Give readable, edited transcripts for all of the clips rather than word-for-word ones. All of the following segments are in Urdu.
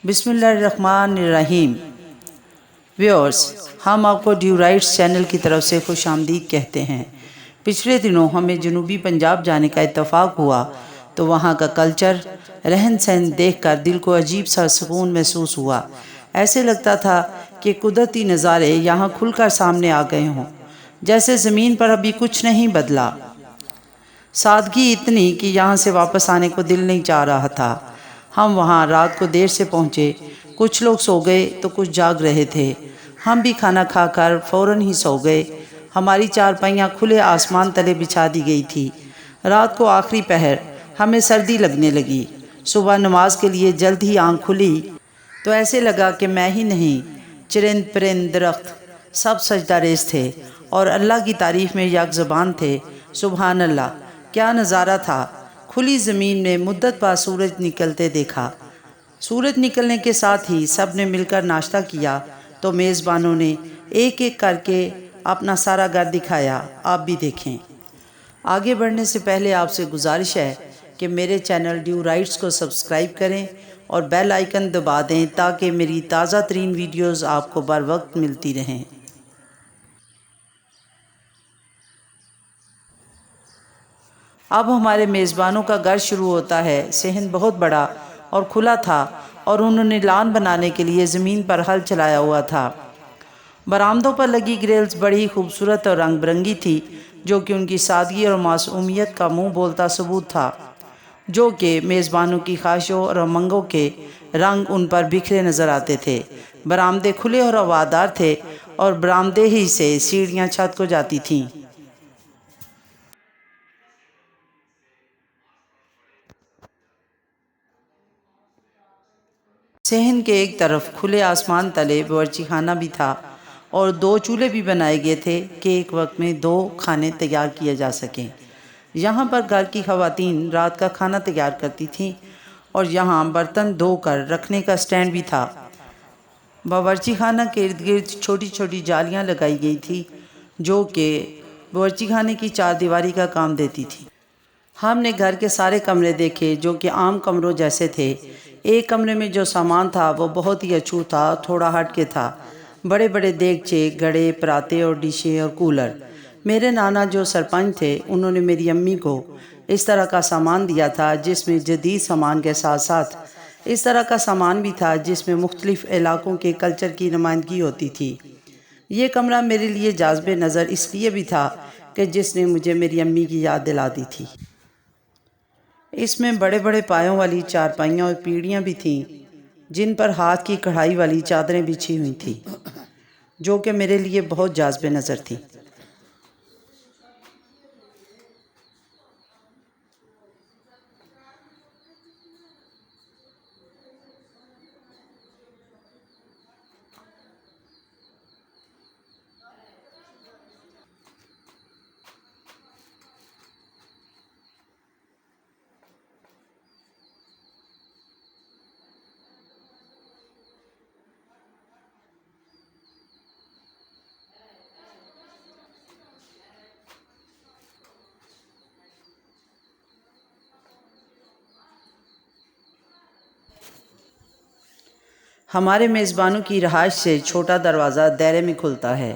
بسم اللہ الرحمن الرحیم۔ ویورز، ہم آپ کو ڈیو رائٹس چینل کی طرف سے خوش آمدید کہتے ہیں۔ پچھلے دنوں ہمیں جنوبی پنجاب جانے کا اتفاق ہوا تو وہاں کا کلچر، رہن سہن دیکھ کر دل کو عجیب سا سکون محسوس ہوا۔ ایسے لگتا تھا کہ قدرتی نظارے یہاں کھل کر سامنے آ گئے ہوں، جیسے زمین پر ابھی کچھ نہیں بدلا۔ سادگی اتنی کہ یہاں سے واپس آنے کو دل نہیں چاہ رہا تھا۔ ہم وہاں رات کو دیر سے پہنچے، کچھ لوگ سو گئے تو کچھ جاگ رہے تھے۔ ہم بھی کھانا کھا کر فوراً ہی سو گئے۔ ہماری چارپائیاں کھلے آسمان تلے بچھا دی گئی تھی۔ رات کو آخری پہر ہمیں سردی لگنے لگی۔ صبح نماز کے لیے جلد ہی آنکھ کھلی تو ایسے لگا کہ میں ہی نہیں، چرند پرند درخت سب سجدہ ریز تھے اور اللہ کی تعریف میں یک زبان تھے۔ سبحان اللہ، کیا نظارہ تھا! کھلی زمین میں مدت بعد سورج نکلتے دیکھا۔ سورج نکلنے کے ساتھ ہی سب نے مل کر ناشتہ کیا تو میزبانوں نے ایک ایک کر کے اپنا سارا گھر دکھایا۔ آپ بھی دیکھیں۔ آگے بڑھنے سے پہلے آپ سے گزارش ہے کہ میرے چینل ڈیو رائٹس کو سبسکرائب کریں اور بیل آئیکن دبا دیں تاکہ میری تازہ ترین ویڈیوز آپ کو بر وقت ملتی رہیں۔ اب ہمارے میزبانوں کا گھر شروع ہوتا ہے۔ صحن بہت بڑا اور کھلا تھا اور انہوں نے لان بنانے کے لیے زمین پر ہل چلایا ہوا تھا۔ برآمدوں پر لگی گریلز بڑی خوبصورت اور رنگ برنگی تھی، جو کہ ان کی سادگی اور معصومیت کا منہ بولتا ثبوت تھا، جو کہ میزبانوں کی خواہشوں اور امنگوں کے رنگ ان پر بکھرے نظر آتے تھے۔ برآمدے کھلے اور ہوادار تھے اور برآمدے ہی سے سیڑھیاں چھت کو جاتی تھیں۔ صحن کے ایک طرف کھلے آسمان تلے باورچی خانہ بھی تھا اور 2 چولہے بھی بنائے گئے تھے کہ ایک وقت میں 2 کھانے تیار کیے جا سکیں۔ یہاں پر گھر کی خواتین رات کا کھانا تیار کرتی تھیں اور یہاں برتن دھو کر رکھنے کا سٹینڈ بھی تھا۔ باورچی خانہ کے ارد گرد چھوٹی چھوٹی جالیاں لگائی گئی تھی، جو کہ باورچی خانے کی 4 دیواری کا کام دیتی تھی۔ ہم نے گھر کے سارے کمرے دیکھے جو کہ عام کمروں جیسے تھے۔ ایک کمرے میں جو سامان تھا وہ بہت ہی اچھوت تھا، تھوڑا ہٹ کے تھا۔ بڑے بڑے دیگچے، گھڑے، پراتے اور ڈشیں اور کولر۔ میرے نانا جو سرپنچ تھے، انہوں نے میری امی کو اس طرح کا سامان دیا تھا جس میں جدید سامان کے ساتھ ساتھ اس طرح کا سامان بھی تھا جس میں مختلف علاقوں کے کلچر کی نمائندگی ہوتی تھی۔ یہ کمرہ میرے لیے جاذب نظر اس لیے بھی تھا کہ جس نے مجھے میری امی کی یاد دلا دی تھی۔ اس میں بڑے بڑے پایوں والی چارپائیاں اور پیڑیاں بھی تھیں جن پر ہاتھ کی کڑھائی والی چادریں بچھی ہوئی تھیں، جو کہ میرے لیے بہت جاذب نظر تھیں۔ ہمارے میزبانوں کی رہائش سے چھوٹا دروازہ دائرے میں کھلتا ہے۔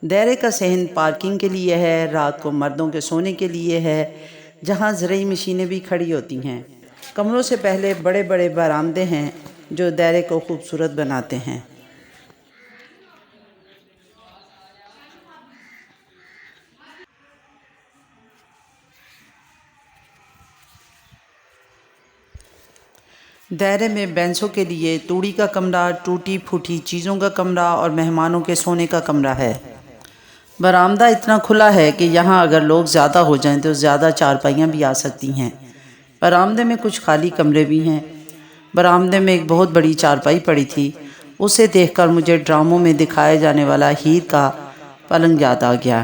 دائرے کا صحن پارکنگ کے لیے ہے، رات کو مردوں کے سونے کے لیے ہے، جہاں زرعی مشینیں بھی کھڑی ہوتی ہیں۔ کمروں سے پہلے بڑے بڑے برآمدے ہیں جو دائرے کو خوبصورت بناتے ہیں۔ دائرے میں بینسوں کے لیے توڑی کا کمرہ، ٹوٹی پھوٹی چیزوں کا کمرہ اور مہمانوں کے سونے کا کمرہ ہے۔ برآمدہ اتنا کھلا ہے کہ یہاں اگر لوگ زیادہ ہو جائیں تو زیادہ چارپائیاں بھی آ سکتی ہیں۔ برآمدے میں کچھ خالی کمرے بھی ہیں۔ برآمدے میں ایک بہت بڑی چارپائی پڑی تھی، اسے دیکھ کر مجھے ڈراموں میں دکھائے جانے والا ہیر کا پلنگ یاد آ گیا۔